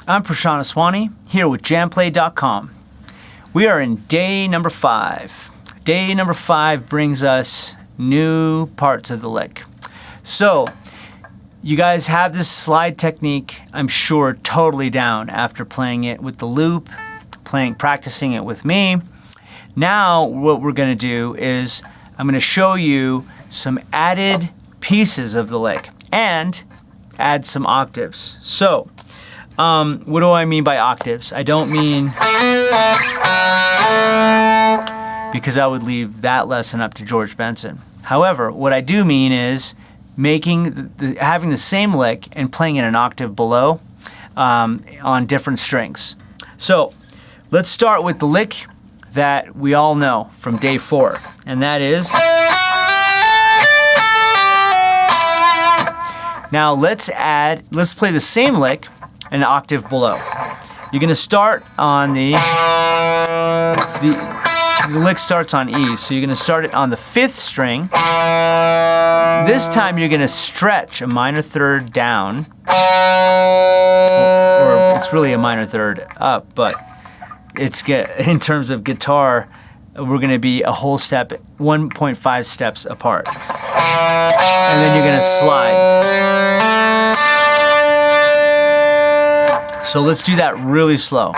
I'm Prashant Aswani, here with JamPlay.com. We are in day number 5. Day number 5 brings us new parts of the lick. So, you guys have this slide technique, I'm sure, totally down after playing it with the loop, practicing it with me. Now, what we're going to do is I'm going to show you some added pieces of the lick and add some octaves. So, what do I mean by octaves? I don't mean, because I would leave that lesson up to George Benson. However, what I do mean is making having the same lick and playing it an octave below on different strings. So let's start with the lick that we all know from day 4, and that is. Now let's play the same lick an octave below. You're going to start on the lick starts on E, so you're going to start it on the 5th string. This time you're going to stretch a minor third down, or it's really a minor third up, but in terms of guitar, we're going to be a whole step, 1.5 steps apart. And then you're going to slide. So let's do that really slow.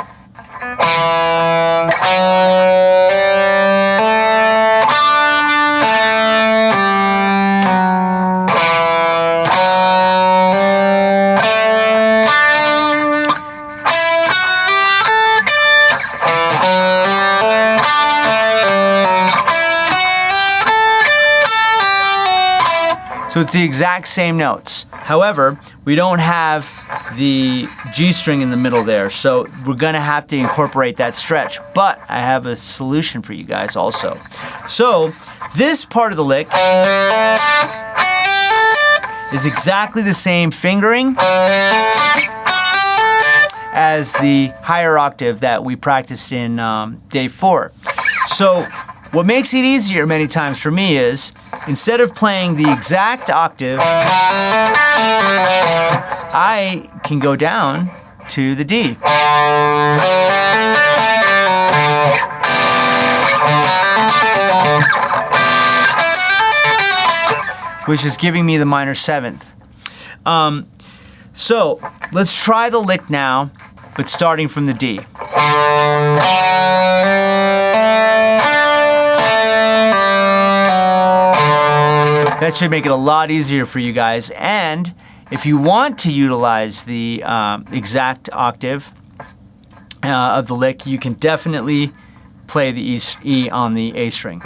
So it's the exact same notes. However, we don't have the G string in the middle there, so we're gonna have to incorporate that stretch. But I have a solution for you guys also. So this part of the lick is exactly the same fingering as the higher octave that we practiced in day 4. So what makes it easier many times for me is, instead of playing the exact octave, I can go down to the D. Which is giving me the minor 7th. So let's try the lick now, but starting from the D. That should make it a lot easier for you guys. And if you want to utilize the exact octave of the lick, you can definitely play the E on the A string.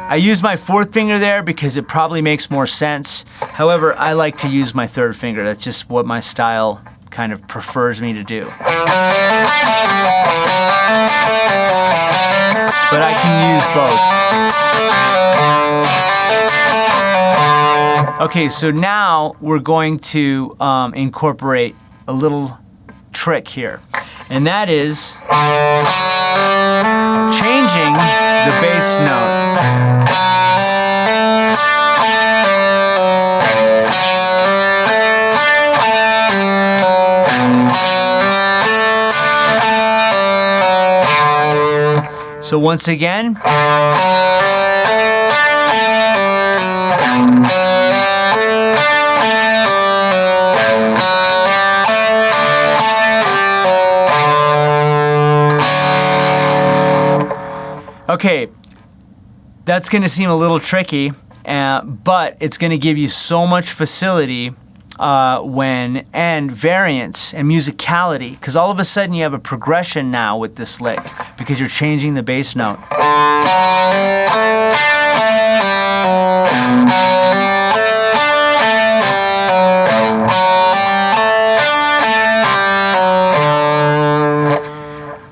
I use my 4th finger there because it probably makes more sense. However, I like to use my 3rd finger. That's just what my style kind of prefers me to do. But I can use both. Okay, so now we're going to incorporate a little trick here, and that is changing the bass note. So once again, okay, that's going to seem a little tricky, but it's going to give you so much facility and variance and musicality, because all of a sudden you have a progression now with this lick because you're changing the bass note.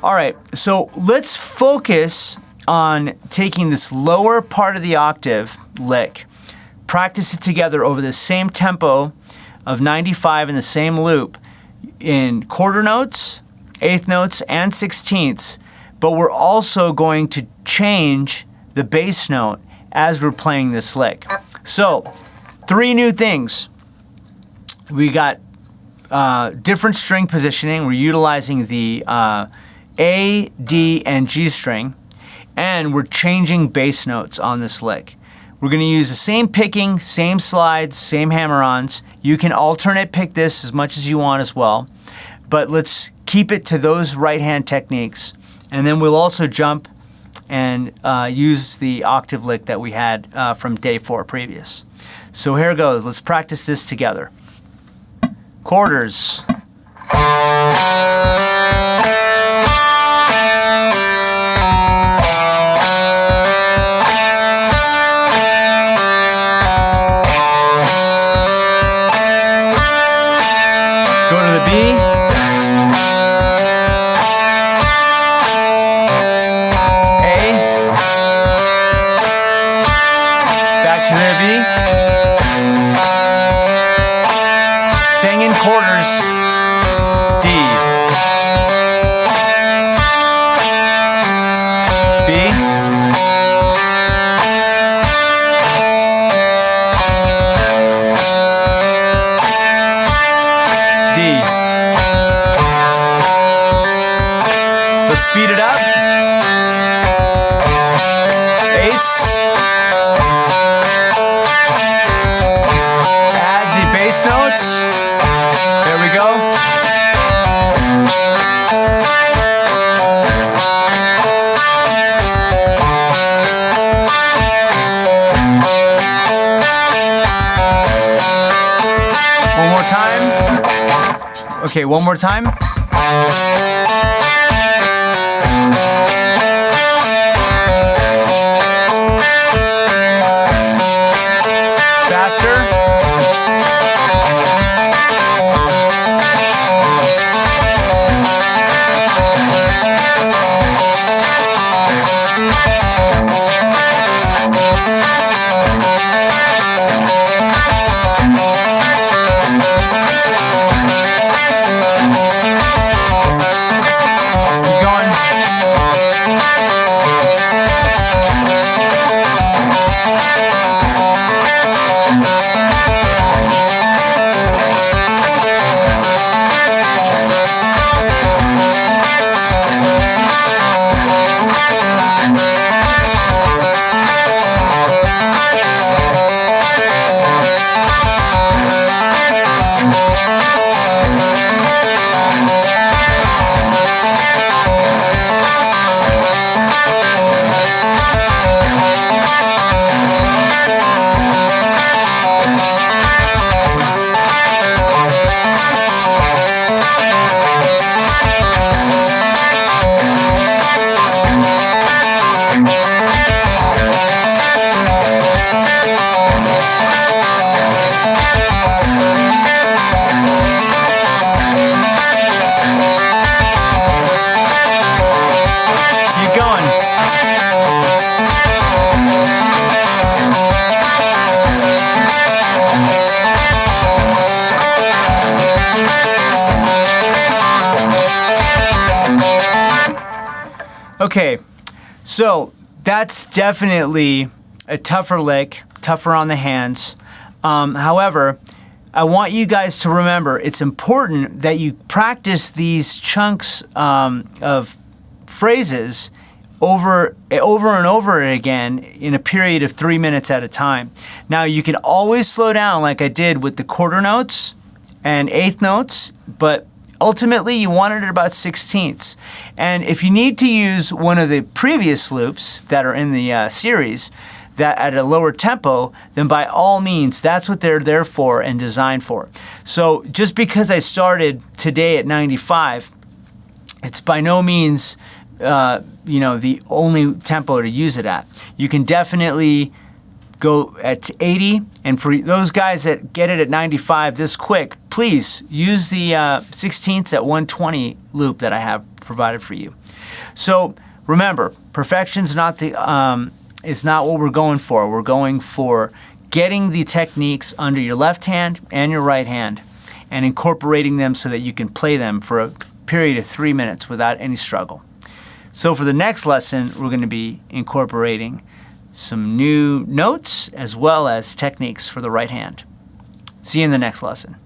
All right, so let's focus on taking this lower part of the octave lick, practice it together over the same tempo of 95 in the same loop in quarter notes, eighth notes, and 16ths, but we're also going to change the bass note as we're playing this lick. So 3 new things. We got different string positioning. We're utilizing the A, D, and G string, and we're changing bass notes on this lick. We're going to use the same picking, same slides, same hammer-ons. You can alternate pick this as much as you want as well, but let's keep it to those right-hand techniques. And then we'll also jump and use the octave lick that we had from day 4 previous. So here it goes. Let's practice this together. Quarters. Go to the B. Sang in quarters, D, B, D. Let's speed it up. Eighths. Add the bass notes. There we go. One more time. Okay, one more time. Faster. Okay, so that's definitely a tougher lick, tougher on the hands. However, I want you guys to remember it's important that you practice these chunks of phrases over and over again in a period of 3 minutes at a time. Now, you can always slow down like I did with the quarter notes and eighth notes, but ultimately you want it at about 16ths. And if you need to use one of the previous loops that are in the series that at a lower tempo, then by all means, that's what they're there for and designed for. So just because I started today at 95, it's by no means the only tempo to use it at. You can definitely go at 80, and for those guys that get it at 95 this quick, please use the 16ths at 120 loop that I have provided for you. So remember, perfection's not is not what we're going for. We're going for getting the techniques under your left hand and your right hand and incorporating them so that you can play them for a period of 3 minutes without any struggle. So for the next lesson, we're going to be incorporating some new notes as well as techniques for the right hand. See you in the next lesson.